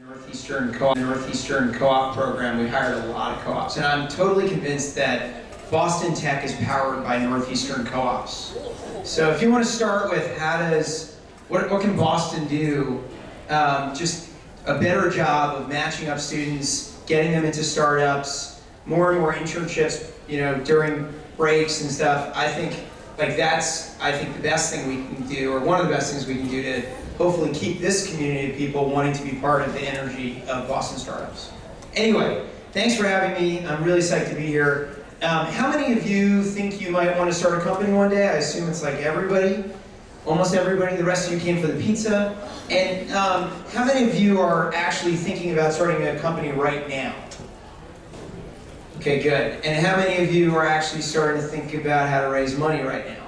Northeastern co-op program, we hired a lot of co-ops, and I'm totally convinced that Boston Tech is powered by Northeastern co-ops. So if you want to start with what can Boston do, just a better job of matching up students, getting them into startups, more and more internships, during breaks and stuff. I think the best thing we can do, or one of the best things we can do to hopefully keep this community of people wanting to be part of the energy of Boston startups. Anyway, thanks for having me. I'm really psyched to be here. How many of you think you might want to start a company one day? I assume it's like everybody, almost everybody. The rest of you came for the pizza. And how many of you are actually thinking about starting a company right now? Okay, good. And how many of you are actually starting to think about how to raise money right now?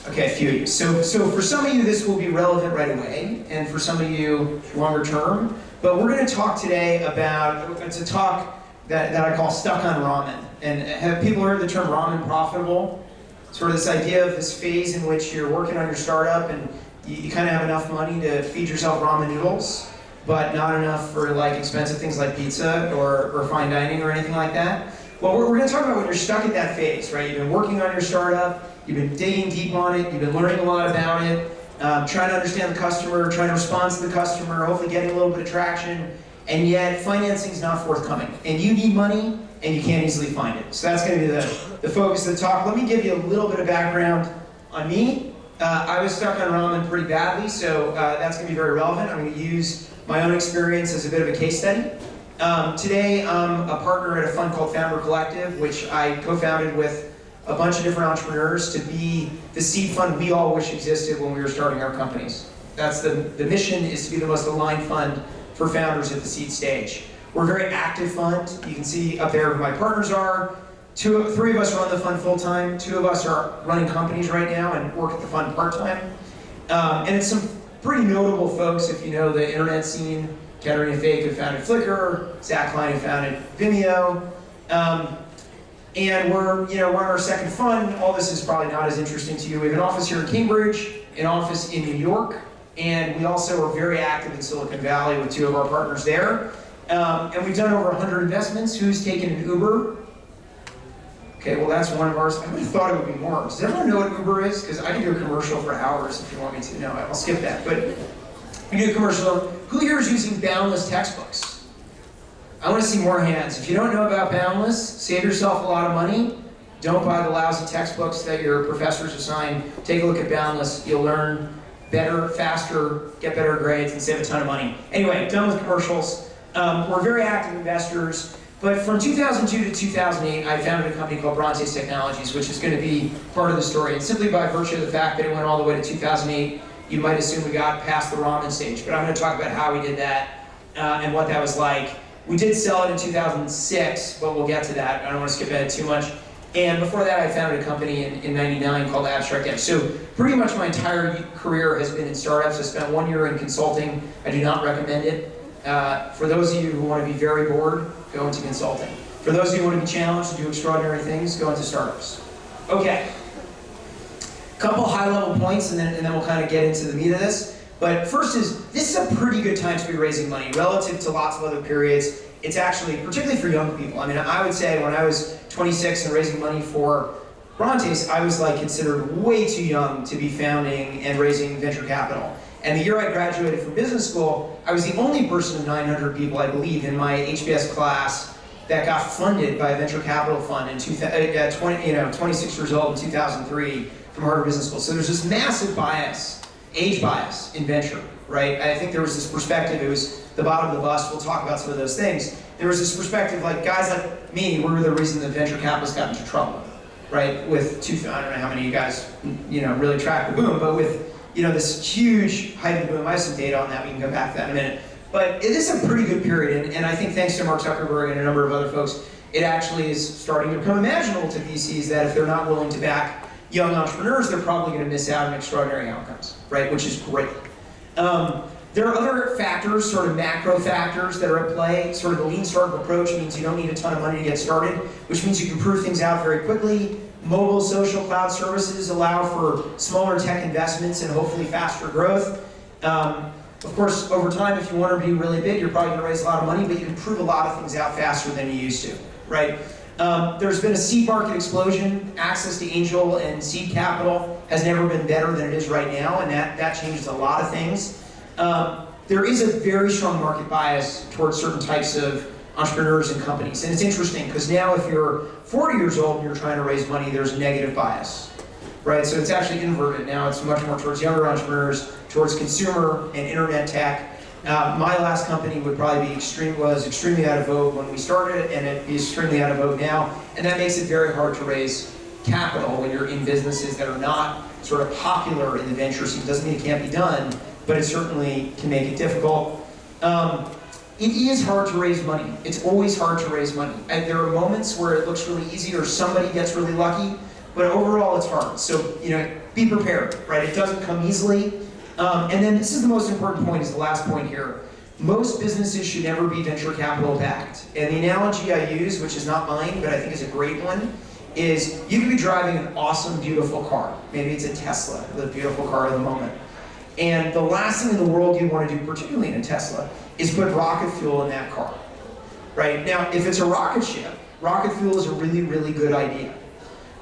Okay, a few of you. So for some of you, this will be relevant right away, and for some of you, longer term. But we're going to talk today about, it's a talk that I call Stuck on Ramen. And have people heard the term ramen profitable? Sort of this idea of this phase in which you're working on your startup and you kind of have enough money to feed yourself ramen noodles, but not enough for like expensive things like pizza or fine dining or anything like that. Well, we're going to talk about when you're stuck at that phase, right? You've been working on your startup, you've been digging deep on it, you've been learning a lot about it, trying to understand the customer, trying to respond to the customer, hopefully getting a little bit of traction, and yet financing's not forthcoming. And you need money, and you can't easily find it. So that's going to be the focus of the talk. Let me give you a little bit of background on me. I was stuck on ramen pretty badly, so that's going to be very relevant. I'm going to use my own experience as a bit of a case study. Today, I'm a partner at a fund called Founder Collective, which I co-founded with a bunch of different entrepreneurs to be the seed fund we all wish existed when we were starting our companies. That's the mission, is to be the most aligned fund for founders at the seed stage. We're a very active fund. You can see up there who my partners are. Three of us run the fund full-time. 2 of us are running companies right now and work at the fund part-time. And it's some pretty notable folks, if you know the internet scene. Katarina Fake, who founded Flickr, Zach Klein, who founded Vimeo. And we're on our second fund. All this is probably not as interesting to you. We have an office here in Cambridge, an office in New York, and we also are very active in Silicon Valley with 2 of our partners there. And we've done over 100 investments. Who's taken an Uber? Okay, well that's one of ours. I would have thought it would be more. Does everyone know what Uber is? Because I can do a commercial for hours if you want me to. No, I'll skip that. But we do a commercial. Who here is using Boundless textbooks? I want to see more hands. If you don't know about Boundless, save yourself a lot of money. Don't buy the lousy textbooks that your professors assign. Take a look at Boundless. You'll learn better, faster, get better grades, and save a ton of money. Anyway, done with commercials. We're very active investors. But from 2002 to 2008, I founded a company called Brontes Technologies, which is going to be part of the story. And simply by virtue of the fact that it went all the way to 2008, you might assume we got past the ramen stage. But I'm going to talk about how we did that and what that was like. We did sell it in 2006, but we'll get to that. I don't want to skip ahead too much. And before that, I founded a company in 99 called Abstract Edge. So pretty much my entire career has been in startups. I spent 1 year in consulting. I do not recommend it. For those of you who want to be very bored, go into consulting. For those of you who want to be challenged to do extraordinary things, go into startups. Okay. Couple high-level points, and then we'll kind of get into the meat of this. But first this is a pretty good time to be raising money relative to lots of other periods. It's actually, particularly for young people. I mean, I would say when I was 26 and raising money for Brontes, I was like considered way too young to be founding and raising venture capital. And the year I graduated from business school, I was the only person of 900 people, I believe, in my HBS class that got funded by a venture capital fund at 26 years old in 2003 from Harvard Business School. So there's this massive bias, age bias in venture, right? I think there was this perspective, it was the bottom of the bus, we'll talk about some of those things. There was this perspective, like guys like me, we were the reason that venture capitalists got into trouble, right? With I don't know how many of you guys, really track the boom, but with, this huge height of the boom, I have some data on that, we can come back to that in a minute. But it is a pretty good period, and I think thanks to Mark Zuckerberg and a number of other folks, it actually is starting to become imaginable to VCs that if they're not willing to back young entrepreneurs, they're probably going to miss out on extraordinary outcomes, right? Which is great. There are other factors, sort of macro factors that are at play. Sort of the lean startup approach means you don't need a ton of money to get started, which means you can prove things out very quickly. Mobile social cloud services allow for smaller tech investments and hopefully faster growth. Of course, over time, if you want to be really big, you're probably going to raise a lot of money, but you can prove a lot of things out faster than you used to, right? There's been a seed market explosion. Access to angel and seed capital has never been better than it is right now, and that changes a lot of things. There is a very strong market bias towards certain types of entrepreneurs and companies. And it's interesting, because now if you're 40 years old and you're trying to raise money, there's a negative bias, right? So it's actually inverted now. It's much more towards younger entrepreneurs, towards consumer and internet tech. My last company would probably be was extremely out of vogue when we started, and it is extremely out of vogue now. And that makes it very hard to raise capital when you're in businesses that are not sort of popular in the venture scene. It doesn't mean it can't be done, but it certainly can make it difficult. It is hard to raise money. It's always hard to raise money. And there are moments where it looks really easy or somebody gets really lucky, but overall it's hard. So, be prepared, right? It doesn't come easily. And then this is the most important point, is the last point here. Most businesses should never be venture capital backed. And the analogy I use, which is not mine, but I think is a great one, is you could be driving an awesome, beautiful car. Maybe it's a Tesla, the beautiful car of the moment. And the last thing in the world you want to do, particularly in a Tesla, is put rocket fuel in that car, right? Now, if it's a rocket ship, rocket fuel is a really, really good idea.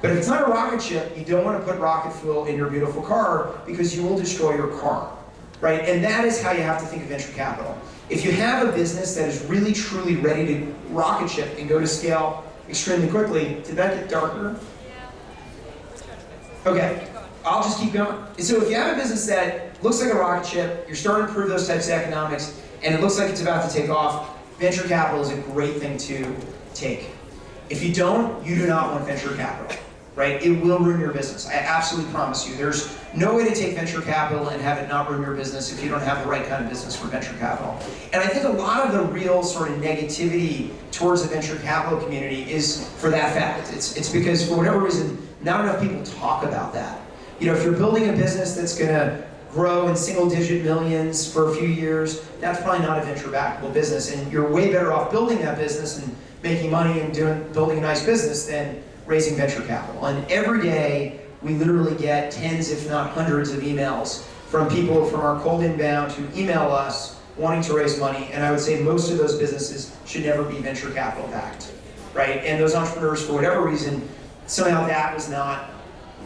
But if it's not a rocket ship, you don't want to put rocket fuel in your beautiful car, because you will destroy your car, right? And that is how you have to think of venture capital. If you have a business that is really, truly ready to rocket ship and go to scale extremely quickly, did that get darker? Okay, I'll just keep going. So if you have a business that looks like a rocket ship, you're starting to prove those types of economics, and it looks like it's about to take off, venture capital is a great thing to take. If you don't, you do not want venture capital, right? It will ruin your business. I absolutely promise you. There's no way to take venture capital and have it not ruin your business if you don't have the right kind of business for venture capital. And I think a lot of the real sort of negativity towards the venture capital community is for that fact. It's because, for whatever reason, not enough people talk about that. If you're building a business that's going to grow in single-digit millions for a few years, that's probably not a venture-backable business, and you're way better off building that business and making money and building a nice business than raising venture capital. And every day, we literally get tens, if not hundreds, of emails from people from our cold inbound who email us wanting to raise money, and I would say most of those businesses should never be venture capital backed, right? And those entrepreneurs, for whatever reason, somehow that was not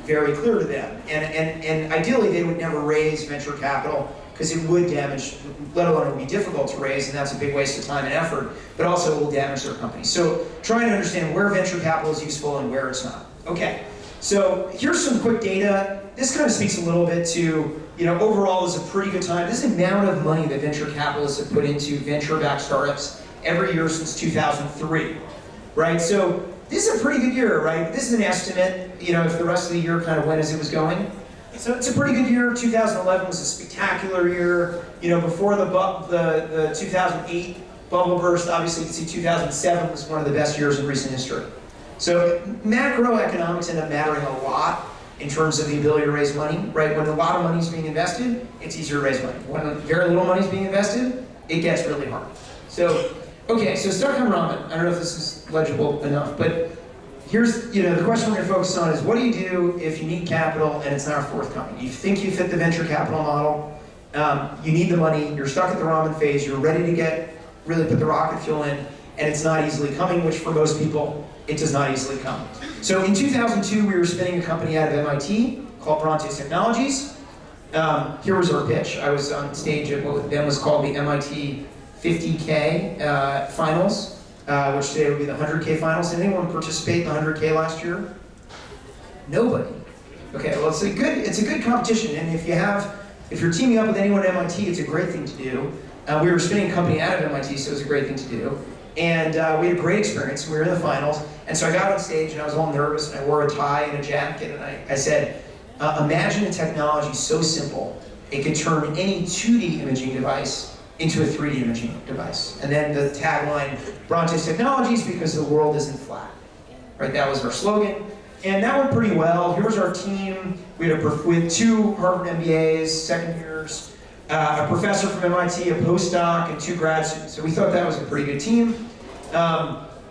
very clear to them. And ideally, they would never raise venture capital, because it would damage, let alone it would be difficult to raise, and that's a big waste of time and effort, but also it will damage their company. So trying to understand where venture capital is useful and where it's not. Okay, so here's some quick data. This kind of speaks a little bit to, overall is a pretty good time. This is the amount of money that venture capitalists have put into venture-backed startups every year since 2003, right? So this is a pretty good year, right? This is an estimate, if the rest of the year kind of went as it was going. So it's a pretty good year. 2011 was a spectacular year. Before the 2008 bubble burst, obviously you can see 2007 was one of the best years in recent history. So macroeconomics end up mattering a lot in terms of the ability to raise money, right? When a lot of money is being invested, it's easier to raise money. When very little money is being invested, it gets really hard. So, okay, so stuck on ramen. I don't know if this is legible enough, but here's, the question we're going to focus on is, what do you do if you need capital and it's not forthcoming? You think you fit the venture capital model, you need the money, you're stuck at the ramen phase, you're ready to really put the rocket fuel in, and it's not easily coming, which for most people, it does not easily come. So in 2002, we were spinning a company out of MIT called Brontes Technologies. Here was our pitch. I was on stage at what then was called the MIT 50K finals. Which today would be the 100K finals. Did anyone participate in the 100K last year? Nobody. Okay, well it's a good competition, and if you're teaming up with anyone at MIT, it's a great thing to do. We were spinning a company out of MIT, so it was a great thing to do. And we had a great experience. We were in the finals, and so I got on stage and I was all nervous, and I wore a tie and a jacket, and I said, imagine a technology so simple, it could turn any 2D imaging device into a 3D imaging device. And then the tagline, Brontes Technologies, because the world isn't flat. Right, that was our slogan. And that went pretty well. Here was our team. We had 2 Harvard MBAs, second years, a professor from MIT, a postdoc, and 2 grad students. So we thought that was a pretty good team.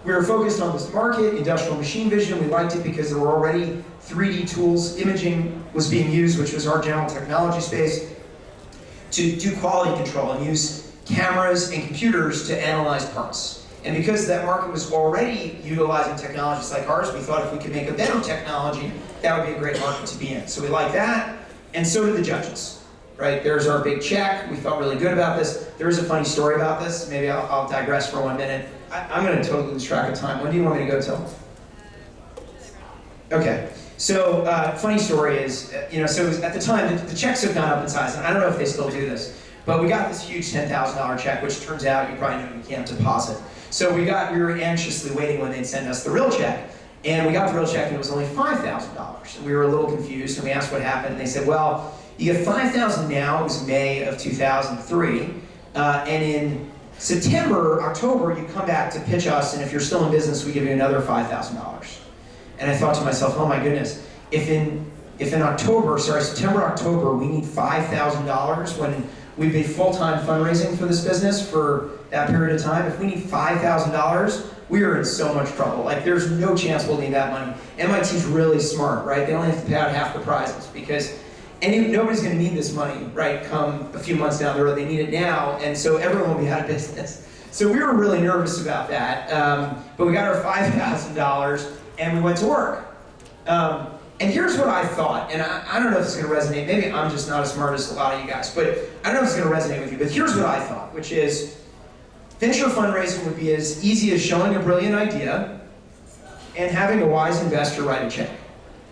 We were focused on this market, industrial machine vision. We liked it because there were already 3D tools. Imaging was being used, which was our general technology space. to do quality control and use cameras and computers to analyze parts. And because that market was already utilizing technologies like ours, we thought if we could make a better technology, that would be a great market to be in. So we liked that, and so did the judges, right? There's our big check. We felt really good about this. There is a funny story about this. Maybe I'll digress for 1 minute. I'm going to totally lose track of time. When do you want me to go till? Okay. So, funny story is, so it was, at the time, the checks have gone up in size, and I don't know if they still do this, but we got this huge $10,000 check, which turns out you probably know you can't deposit. So we were anxiously waiting when they'd send us the real check, and we got the real check and it was only $5,000. And we were a little confused, and we asked what happened, and they said, well, you get $5,000 now. It was May of 2003, and in September, October, you come back to pitch us, and if you're still in business, we give you another $5,000. And I thought to myself, oh my goodness, if in September, October, we need $5,000 when we've been full-time fundraising for this business for that period of time, if we need $5,000, we are in so much trouble. Like, there's no chance we'll need that money. MIT's really smart, right? They only have to pay out half the prizes because nobody's going to need this money, right, come a few months down the road. They need it now, and so everyone will be out of business. So we were really nervous about that, but we got our $5,000, and we went to work. And here's what I thought, and I don't know if it's going to resonate. Maybe I'm just not as smart as a lot of you guys, but I don't know if it's going to resonate with you, but here's what I thought, which is venture fundraising would be as easy as showing a brilliant idea and having a wise investor write a check.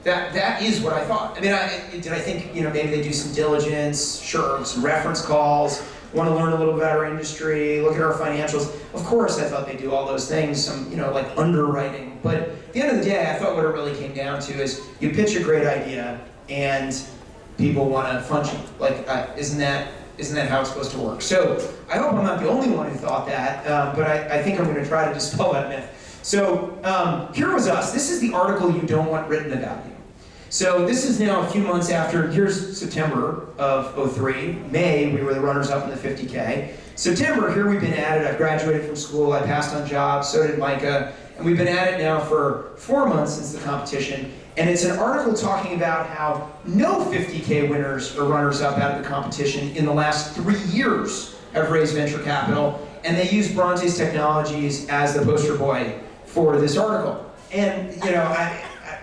That is what I thought. I mean, did I think, maybe they do some diligence, sure, some reference calls, want to learn a little about our industry, look at our financials. Of course, I thought they'd do all those things, some, like underwriting. But at the end of the day, I thought what it really came down to is you pitch a great idea and people want to fund you. Like, isn't that how it's supposed to work? So I hope I'm not the only one who thought that, but I think I'm going to try to dispel that myth. So here was us. This is the article you don't want written about you. So this is now a few months after, here's September of '03. May, we were the runners-up in the 50K. September, here we've been at it. I graduated from school, I passed on jobs, so did Micah, and we've been at it now for 4 months since the competition. And it's an article talking about how no 50K winners or runners-up out of the competition in the last 3 years have raised venture capital, and they use Bronte's Technologies as the poster boy for this article. And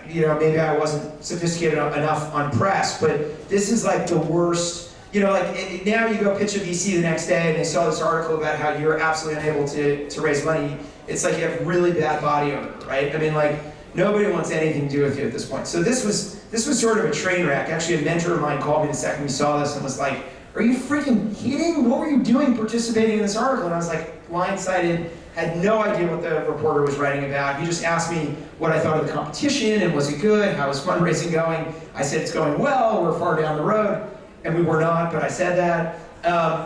maybe I wasn't sophisticated enough on press, but this is like the worst. Now you go pitch a VC the next day and they saw this article about how you're absolutely unable to raise money. It's like you have really bad body odor, right? I mean, like, nobody wants anything to do with you at this point. So this was sort of a train wreck. Actually, a mentor of mine called me the second we saw this and was like, are you freaking kidding? What were you doing participating in this article? And I was like, blindsided, had no idea what the reporter was writing about. He just asked me what I thought of the competition and was it good? How was fundraising going? I said it's going well, we're far down the road. And we were not, but I said that.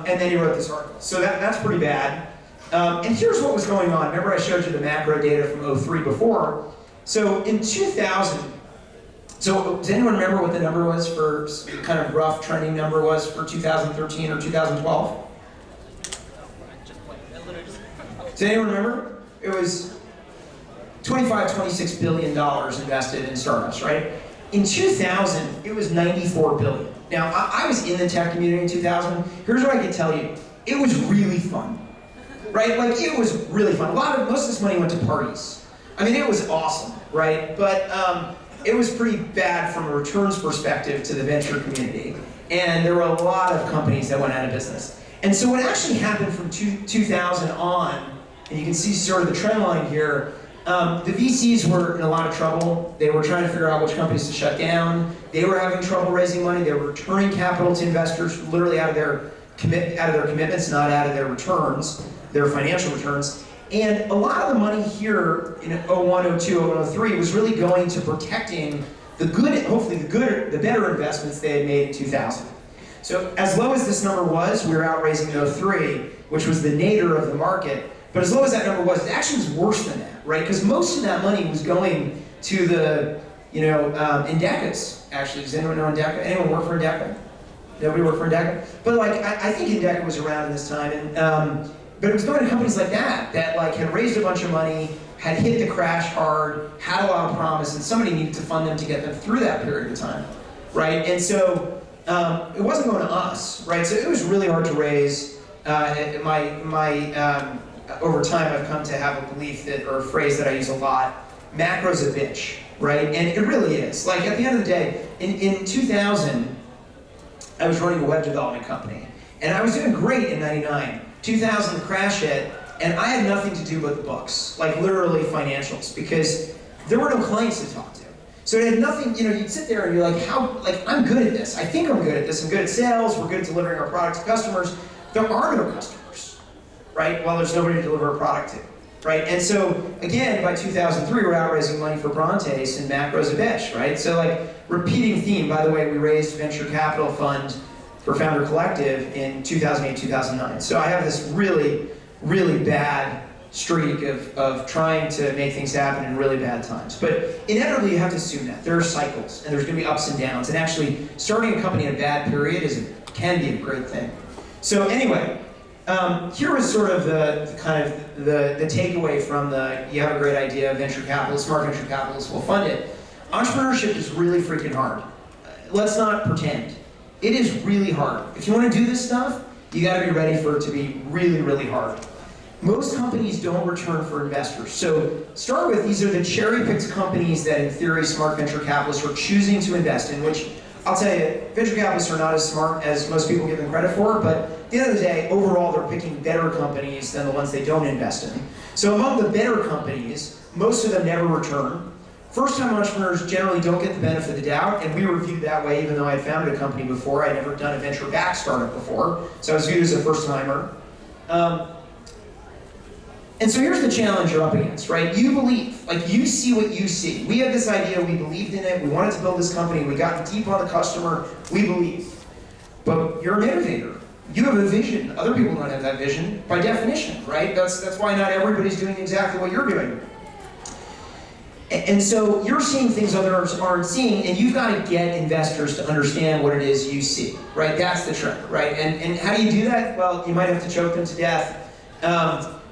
And then he wrote this article. So that's pretty bad. And here's what was going on. Remember I showed you the macro data from '03 before? So in 2000, so does anyone remember what the number was for, kind of rough trending number was for 2013 or 2012? Does anyone remember? It was $26 billion invested in startups, right? In 2000, it was $94 billion. Now, I was in the tech community in 2000. Here's what I can tell you. It was really fun, right? Like, it was really fun. Most of this money went to parties. I mean, it was awesome, right? But it was pretty bad from a returns perspective to the venture community. And there were a lot of companies that went out of business. And so what actually happened from 2000 on, and you can see sort of the trend line here, the VCs were in a lot of trouble. They were trying to figure out which companies to shut down. They were having trouble raising money. They were returning capital to investors literally out of their commitments, not out of their returns, their financial returns. And a lot of the money here in '01, '02, '03 was really going to protecting the good, hopefully the better investments they had made in 2000. So as low as this number was, we were out raising in '03, which was the nadir of the market. But as low as that number was, it actually was worse than that, right? Because most of that money was going to the, Indecas, actually. Does anyone know Indeca? Anyone work for Indeca? Nobody work for Indeca? But I think Indeca was around in this time, and but it was going to companies like that had raised a bunch of money, had hit the crash hard, had a lot of promise, and somebody needed to fund them to get them through that period of time, right? And so it wasn't going to us, right? So it was really hard to raise. Over time, I've come to have a belief that, or a phrase that I use a lot, macro's a bitch, right? And it really is. Like at the end of the day, in 2000, I was running a web development company, and I was doing great in 99. 2000, the crash hit, and I had nothing to do but the books, like literally financials, because there were no clients to talk to. So it had nothing, you'd sit there and you're like, I'm good at this. I think I'm good at this. I'm good at sales. We're good at delivering our product to customers. There are no customers, right? Well, there's nobody to deliver a product to, right? And so, again, by 2003, we're out raising money for Brontes and macro's a bitch, right? So, like, repeating theme. By the way, we raised venture capital fund for Founder Collective in 2008, 2009. So I have this really, really bad streak of trying to make things happen in really bad times. But inevitably, you have to assume that. There are cycles, and there's going to be ups and downs. And actually, starting a company in a bad period can be a great thing. So anyway, here was sort of the takeaway from you have a great idea, venture capitalists, smart venture capitalists will fund it. Entrepreneurship is really freaking hard. Let's not pretend. It is really hard. If you want to do this stuff, you got to be ready for it to be really, really hard. Most companies don't return for investors. So start with, these are the cherry-picked companies that in theory smart venture capitalists are choosing to invest in, which I'll tell you, venture capitalists are not as smart as most people give them credit for, but at the end of the day, overall they're picking better companies than the ones they don't invest in. So among the better companies, most of them never return. First-time entrepreneurs generally don't get the benefit of the doubt, and we were viewed that way even though I had founded a company before. I'd never done a venture-backed startup before, so I was viewed as a first-timer. And so here's the challenge you're up against, right? You believe, like you see what you see. We had this idea, we believed in it, we wanted to build this company, we got deep on the customer, we believe. But you're an innovator. You have a vision. Other people don't have that vision by definition, right? That's why not everybody's doing exactly what you're doing. And so you're seeing things others aren't seeing, and you've got to get investors to understand what it is you see, right? That's the trick, right? And how do you do that? Well, you might have to choke them to death.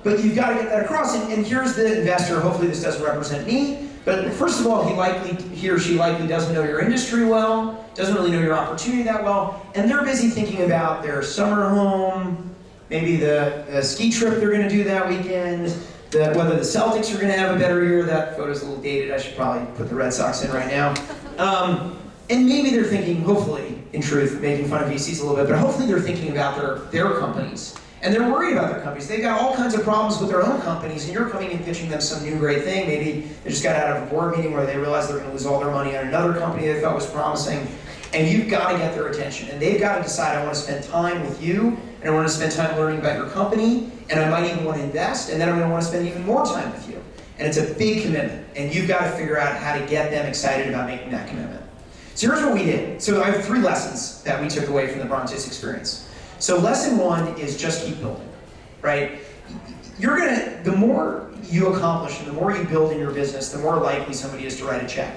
But you've got to get that across, and here's the investor. Hopefully this doesn't represent me, but first of all, he or she likely doesn't know your industry well, doesn't really know your opportunity that well, and they're busy thinking about their summer home, maybe the ski trip they're going to do that weekend, whether the Celtics are going to have a better year. That photo's a little dated. I should probably put the Red Sox in right now. And maybe they're thinking, hopefully, in truth, making fun of VCs a little bit, but hopefully they're thinking about their companies. And they're worried about their companies. They've got all kinds of problems with their own companies, and you're coming and pitching them some new great thing. Maybe they just got out of a board meeting where they realized they're going to lose all their money on another company they thought was promising. And you've got to get their attention. And they've got to decide, I want to spend time with you, and I want to spend time learning about your company, and I might even want to invest, and then I'm going to want to spend even more time with you. And it's a big commitment, and you've got to figure out how to get them excited about making that commitment. So here's what we did. So I have 3 lessons that we took away from the Brontes experience. So lesson 1 is just keep building, right? The more you accomplish and the more you build in your business, the more likely somebody is to write a check.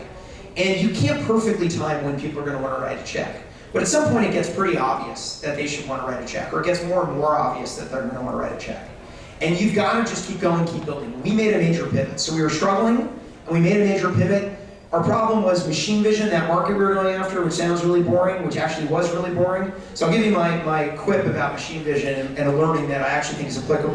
And you can't perfectly time when people are going to want to write a check. But at some point it gets pretty obvious that they should want to write a check, or it gets more and more obvious that they're going to want to write a check. And you've got to just keep going, keep building. We made a major pivot. So we were struggling, and we made a major pivot. Our problem was machine vision, that market we were going after, which sounds really boring, which actually was really boring. So I'll give you my quip about machine vision and a learning that I actually think is applicable.